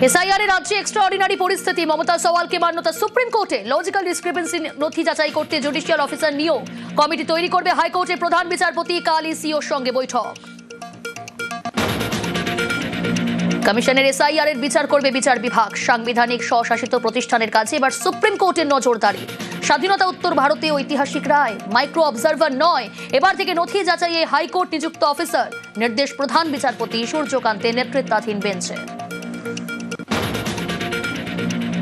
SIR এর রাজ্যে extraordinary পরিস্থিতি, মমতা সওয়ালকে মান্যতা সুপ্রিম কোর্টে। লজিক্যাল ডিসক্রিপেন্সি নথি যাচাই করতে জুডিশিয়াল অফিসার নিয়োগ, কমিটি তৈরি করবে হাইকোর্টের প্রধান বিচারপতি। কাল ইসিওর সঙ্গে বৈঠক। কমিশনের এসআইআর এর বিচার করবে বিচার বিভাগ। সাংবিধানিক স্বশাসিত প্রতিষ্ঠানের কাছে এবার সুপ্রিম কোর্টের নজরদারি। স্বাধীনতা উত্তর ভারতে ঐতিহাসিক রায়, মাইক্রো অবজারভার নয়, এবার থেকে নথি যাচাইয়ে হাইকোর্ট নিযুক্ত অফিসার। নির্দেশ প্রধান বিচারপতি সূর্যকান্তের নেতৃত্বাধীন বেঞ্চে।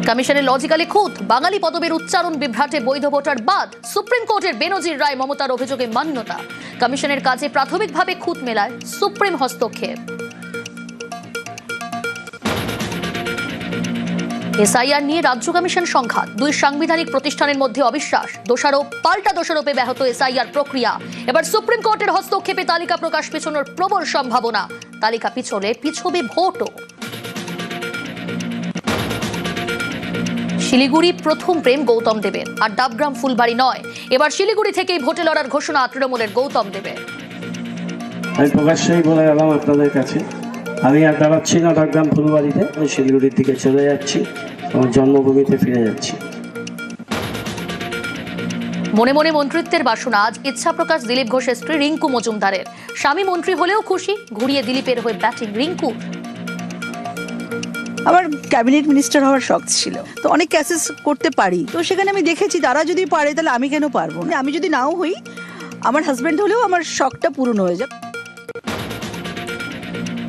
কমিশনের লজিক্যালি খুঁত, বাঙালি পদবীর উচ্চারণ বিভ্রাটে বৈধ ভোটার বাদ। সুপ্রিম কোর্টের বেনজির রায় মমতার অভিযোগে মান্যতা। কমিশনের কাজে প্রাথমিকভাবে খুঁত মেলায় সুপ্রিম হস্তক্ষেপ। এসআইআর নিয়ে রাজ্য কমিশন সংঘাত, দুই সাংবিধানিক প্রতিষ্ঠানের মধ্যে অবিশ্বাস। দোষারোপ পাল্টা দোষারোপে ব্যাহত এসআইআর প্রক্রিয়া। এবার সুপ্রিম কোর্টের হস্তক্ষেপে তালিকা প্রকাশ পিছনোর প্রবল সম্ভাবনা। তালিকা পিছলে পিছবে ভোটও। শিলিগুড়ি প্রথম প্রেম গৌতম দেবের, আর ডাবগ্রাম ফুলবাড়ি নয়। এবার শিলিগুড়ি থেকেই ভোটে লড়ার ঘোষণা তৃণমূলের গৌতম দেবের। আমি প্রকাশ্যই বলে গেলাম আপনাদের কাছে, আমি আর দাঁড়াচ্ছি না ডাবগ্রাম ফুলবাড়িতে, আমি শিলিগুড়ির দিকে চলে যাচ্ছি, আমার জন্মভূমিতে ফিরে যাচ্ছি। মনে মনে মন্ত্রিত্বের বাসনা, আজ ইচ্ছা প্রকাশ দিলীপ ঘোষের স্ত্রী রিঙ্কু মজুমদারের। স্বামী মন্ত্রী হলেও খুশি, ঘুরিয়ে দিলীপের হয়ে ব্যাটিং রিঙ্কু। আমার ক্যাবিনেট মিনিস্টার হওয়ার শখ ছিল, তো অনেক ক্যাসেস করতে পারি, তো সেখানে আমি দেখেছি তারা যদি পারে তাহলে আমি কেন পারবো না। আমি যদি নাও হই, আমার হাজব্যান্ড হলেও আমার শখটা পূরণ হয়ে যাবে।